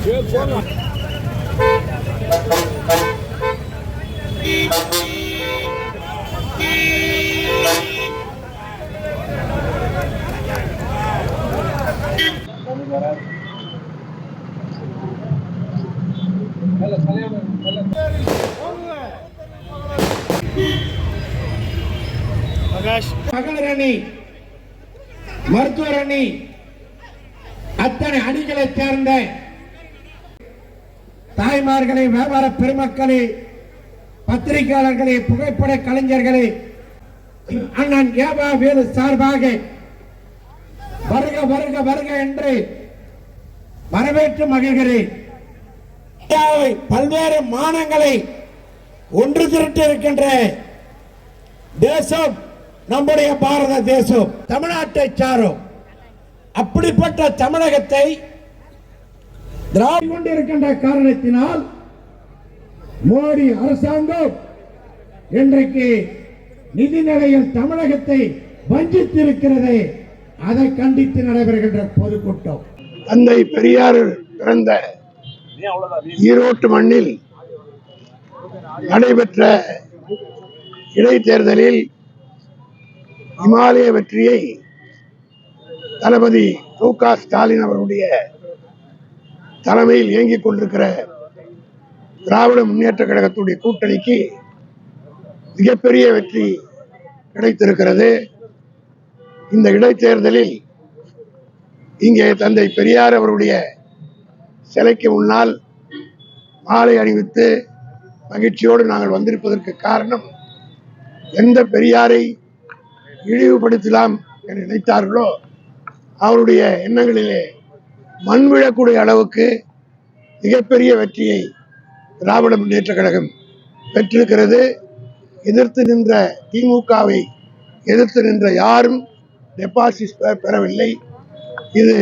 மகளிர் அணி, மருத்துவர் அணி, அத்தனை அணிகளை சேர்ந்த தாய்மார்களே, வியாபார பெருமக்களே, பத்திரிகையாளர்களே, புகைப்பட கலைஞர்களே, அண்ணன் ஏவா வேலு சார்பாக வருக வருக வருக என்று வரவேற்று மகிழ்கிறேன். பல்வேறு மானங்களை ஒன்று திரட்டி இருக்கின்ற தேசம் நம்முடைய பாரத தேசம், தமிழ்நாட்டை சாரும். அப்படிப்பட்ட தமிழகத்தை திராவிட கொண்டிருக்கின்ற காரணத்தினால் மோடி அரசாங்கம் இன்றைக்கு நிதிநிலையில் தமிழகத்தை வஞ்சித்திருக்கிறது. அதை கண்டித்து நடைபெறுகின்ற பொதுக்கூட்டம். தந்தை பெரியார் பிறந்த ஈரோட்டு மண்ணில் நடைபெற்ற இடைத்தேர்தலில் இமாலய வெற்றியை தளபதி மு.க. ஸ்டாலின் அவர்களுடைய தலைமையில் இயங்கிக் கொண்டிருக்கிற திராவிட முன்னேற்ற கழகத்துடைய கூட்டணிக்கு மிகப்பெரிய வெற்றி கிடைத்திருக்கிறது. இந்த இடைத்தேர்தலில் இங்கே தந்தை பெரியார் அவருடைய சிலைக்கு முன்னால் மாலை அணிவித்து மகிழ்ச்சியோடு நாங்கள் வந்திருப்பதற்கு காரணம், எந்த பெரியாரை இழிவுபடுத்தலாம் என்று நினைத்தார்களோ அவருடைய எண்ணங்களிலே மண் விழக்கூடிய அளவுக்கு மிகப்பெரிய வெற்றியை திராவிட முன்னேற்ற கழகம் பெற்றிருக்கிறது. எதிர்த்து நின்ற திமுகவை எதிர்த்து நின்ற யாரும் டெபாசிட் பெறவில்லை. இது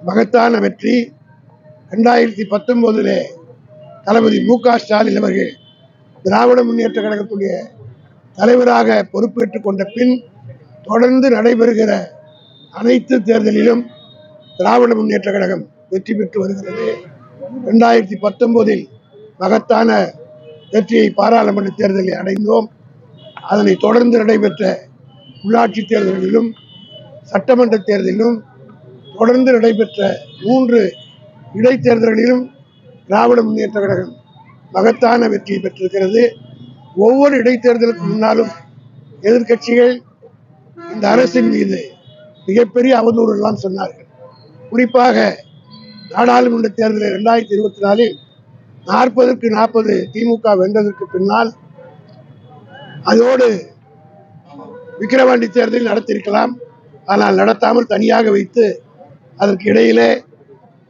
மகத்தான வெற்றி. 2019 தளபதி மு.க. ஸ்டாலின் அவர்கள் திராவிட முன்னேற்ற கழகத்துடைய தலைவராக பொறுப்பேற்றுக் கொண்ட பின் தொடர்ந்து நடைபெறுகிற அனைத்து தேர்தலிலும் திராவிட முன்னேற்ற கழகம் வெற்றி பெற்று வருகிறது. 2019 மகத்தான வெற்றியை பாராளுமன்ற தேர்தலில் அடைந்தோம். அதனை தொடர்ந்து நடைபெற்ற உள்ளாட்சி தேர்தலிலும் சட்டமன்ற தேர்தலிலும் தொடர்ந்து நடைபெற்ற 3 இடைத்தேர்தல்களிலும் திராவிட முன்னேற்ற கழகம் மகத்தான வெற்றியை பெற்றிருக்கிறது. ஒவ்வொரு இடைத்தேர்தலுக்கு முன்னாலும் எதிர்கட்சிகள் இந்த அரசின் மீது மிகப்பெரிய அவதூறு எல்லாம் சொன்னார்கள். குறிப்பாக நாடாளுமன்ற தேர்தலில் 2024 40க்கு 40 திமுக வென்றதற்கு பின்னால் அதோடு விக்கிரவாண்டி தேர்தலில் நடத்தியிருக்கலாம். ஆனால் நடத்தாமல் தனியாக வைத்து அதற்கு இடையிலே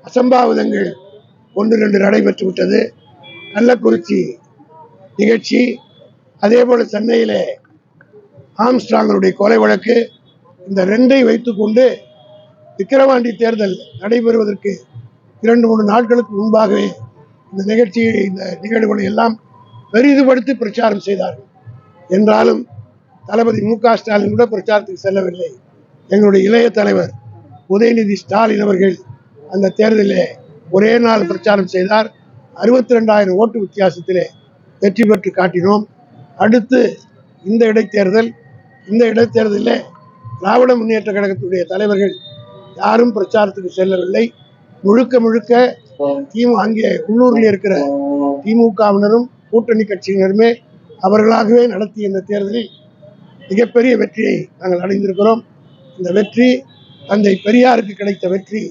அசம்பாவிதங்கள் 1-2 நடைபெற்று விட்டது. கள்ளக்குறிச்சி நிகழ்ச்சி, அதே போல சென்னையிலே ஆம்ஸ்ட்ராங்கருடைய கொலை வழக்கு, இந்த 2ஐ வைத்துக்கொண்டு விக்கிரவாண்டி தேர்தல் நடைபெறுவதற்கு 2-3 நாட்களுக்கு முன்பாகவே இந்த நிகழ்வுகளை எல்லாம் பெரிதுபடுத்தி பிரச்சாரம் செய்தார்கள். என்றாலும் தளபதி மு.க. ஸ்டாலின் கூட பிரச்சாரத்துக்கு செல்லவில்லை. எங்களுடைய இளைய தலைவர் உதயநிதி ஸ்டாலின் அவர்கள் அந்த தேர்தலிலே ஒரே நாள் பிரச்சாரம் செய்தார். 62,000 ஓட்டு வித்தியாசத்திலே வெற்றி பெற்று காட்டினோம். அடுத்து இந்த இடைத்தேர்தலில் திராவிட முன்னேற்ற கழகத்துடைய தலைவர்கள் யாரும் பிரச்சாரத்துக்கு செல்லவில்லை. முழுக்க அங்கே உள்ளூரில் இருக்கிற திமுகவினரும் கூட்டணி கட்சியினருமே அவர்களாகவே நடத்திய இந்த தேர்தலில் மிகப்பெரிய வெற்றியை நாங்கள் அடைந்திருக்கிறோம். இந்த வெற்றி தந்தை பெரியாருக்கு கிடைத்த வெற்றி.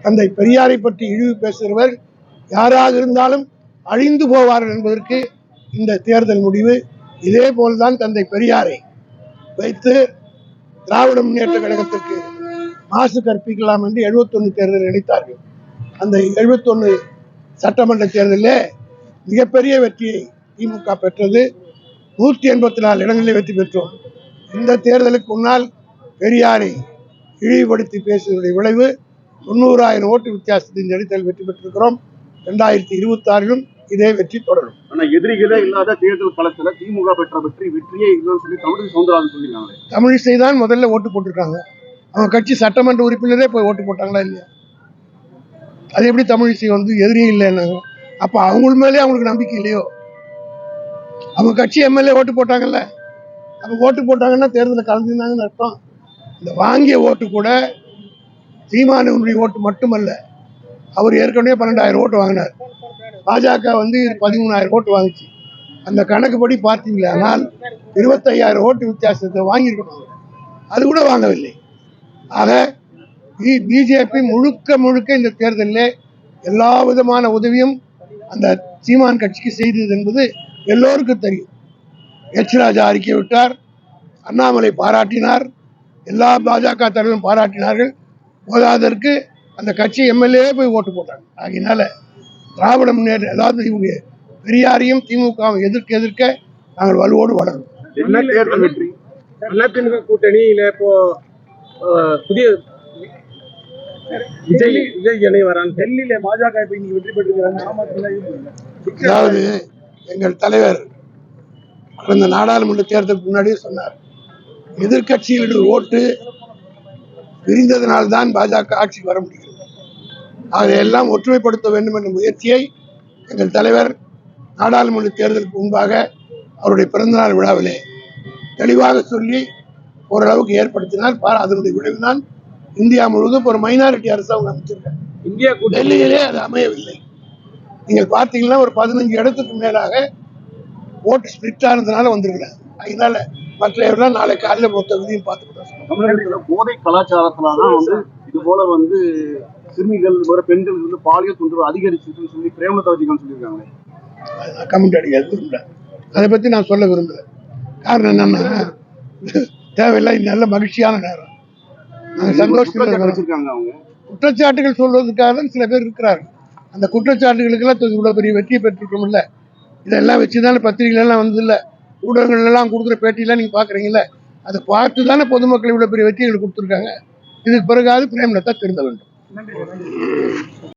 தந்தை பெரியாரை பற்றி இழிவு பேசுகிறவர் யாராக இருந்தாலும் அழிந்து போவார்கள் என்பதற்கு இந்த தேர்தல் முடிவு. இதே போல்தான் தந்தை பெரியாரை வைத்து திராவிட முன்னேற்ற கழகத்திற்கு மாசு கற்பிக்கலாம் என்று 71 தேர்தல் நினைத்தார்கள். அந்த 71 சட்டமன்ற தேர்தலில் மிகப்பெரிய வெற்றியை திமுக பெற்றது. 184 இடங்களில் வெற்றி பெற்றோம். இந்த தேர்தலுக்கு முன்னால் பெரியாரை இழிவுபடுத்தி பேசுவதனுடைய விளைவு 90,000 ஓட்டு வித்தியாசத்தின் அடித்தல் வெற்றி பெற்றிருக்கிறோம். 2026 இதே வெற்றி தொடரும். ஆனா எதிரிகளே இல்லாத தேர்தல் களத்துல திமுக பெற்ற வெற்றியே இல்லைன்னு சொல்லி தமிழிசை சவுந்தரராஜன் சொல்லிருக்காங்க. தமிழிசை தான் முதல்ல ஓட்டு போட்டிருக்காங்க. அவங்க கட்சி சட்டமன்ற உறுப்பினரே போய் ஓட்டு போட்டாங்களா இல்லையா? அது எப்படி தமிழிசை வந்து எதிரியே இல்லைன்னாங்க? அப்போ அவங்க மேலே அவங்களுக்கு நம்பிக்கை இல்லையோ? அவங்க கட்சி எம்எல்ஏ ஓட்டு போட்டாங்கல்ல, அப்போ ஓட்டு போட்டாங்கன்னா தேர்தலில் கலந்துருந்தாங்கன்னு அர்த்தம். இந்த வாங்கிய ஓட்டு கூட சீமானுடைய ஓட்டு மட்டுமல்ல, அவர் ஏற்கனவே 12,000 ஓட்டு வாங்கினார். பாஜக வந்து 13,000 ஓட்டு வாங்கிச்சு. அந்த கணக்குப்படி பார்த்தீங்களா, ஆனால் 25,000 ஓட்டு வித்தியாசத்தை வாங்கியிருக்கணும். அது கூட வாங்கவில்லை. ஆக பிஜேபி முழுக்க முழுக்க இந்த தேர்தலில் எல்லா விதமான உதவியும் அந்த சீமான் கட்சிக்கு செய்தது என்பது எல்லோருக்கும் தெரியும். எச் ராஜா அறிக்கை விட்டார், அண்ணாமலை பாராட்டினார், எல்லா பாஜக தலைவரும் பாராட்டினார்கள். போதாதற்கு அந்த கட்சி எம்எல்ஏ போய் ஓட்டு போட்டாங்க. ஆகினால திராவிட முன்னேற்ற, அதாவது இவங்க பெரியாரையும் திமுகவும் எதிர்க்க நாங்கள் வலுவோடு வளரும். தேர்தல் வெற்றி அதிமுக கூட்டணியில இப்போ புதிய விஜய் அணை வரான். டெல்லியில பாஜக இப்ப இன்னைக்கு வெற்றி பெற்றிருக்கிறாங்க. அதாவது எங்கள் தலைவர் கடந்த நாடாளுமன்ற தேர்தலுக்கு முன்னாடியே சொன்னார், எதிர்கட்சிகளின் ஓட்டு பிரிந்ததனால்தான் பாஜக ஆட்சிக்கு வர முடிகிறது. அதையெல்லாம் ஒற்றுமைப்படுத்த வேண்டும் என்ற முயற்சியை எங்கள் தலைவர் நாடாளுமன்ற தேர்தலுக்கு முன்பாக அவருடைய பிறந்தநாள் விழாவிலே தெளிவாக சொல்லி ஓரளவுக்கு ஏற்படுத்தினார். அதனுடைய விளைவுதான் இந்தியா முழுவதும் ஒரு மைனாரிட்டி அரசு அவங்க அமைச்சிருக்காங்க. இந்தியா டெல்லியிலே அது அமையவில்லை. நீங்கள் பார்த்தீங்கன்னா ஒரு 15 இடத்துக்கு மேலாக ஓட்டு ஸ்பிளிட் ஆனதுனால வந்திருக்கிறாங்க. அதனால மற்ற நாளை காலையில் மொத்த விதியும் பார்த்துக்கிட்டோம். தமிழகத்துல போதை கலாச்சாரத்துலதான் வந்து இது போல வந்து சிறுமிகள் பெண்கள் வந்து பாலியல் தொந்தரவு அதிகரிச்சுன்னு சொல்லி பிரேமலதா விஜயகாந்த் சொல்லியிருக்காங்க. கமெண்ட் அடிக்க விரும்புகிறேன். அதை பற்றி நான் சொல்ல விரும்புகிறேன். காரணம் என்னன்னா, தேவையில்லை, இது நல்ல மகிழ்ச்சியான நேரம். நாங்கள் சந்தோஷம். அவங்க குற்றச்சாட்டுகள் சொல்வதற்காக தான் சில பேர் இருக்கிறார்கள். அந்த குற்றச்சாட்டுகளுக்கெல்லாம் இவ்வளோ பெரிய வெற்றியை பெற்றிருக்கோம்ல, இதெல்லாம் வச்சுதானே பத்திரிகைலாம் வந்து இல்லை, ஊடகங்கள் எல்லாம் கொடுக்குற பேட்டியெல்லாம் நீங்கள் பார்க்குறீங்களே, அதை பார்த்து தானே பொதுமக்கள் இவ்வளோ பெரிய வெற்றிகள் கொடுத்துருக்காங்க. இதுக்கு பிறகாவது பிரேமலதா திருந்த வேண்டும்.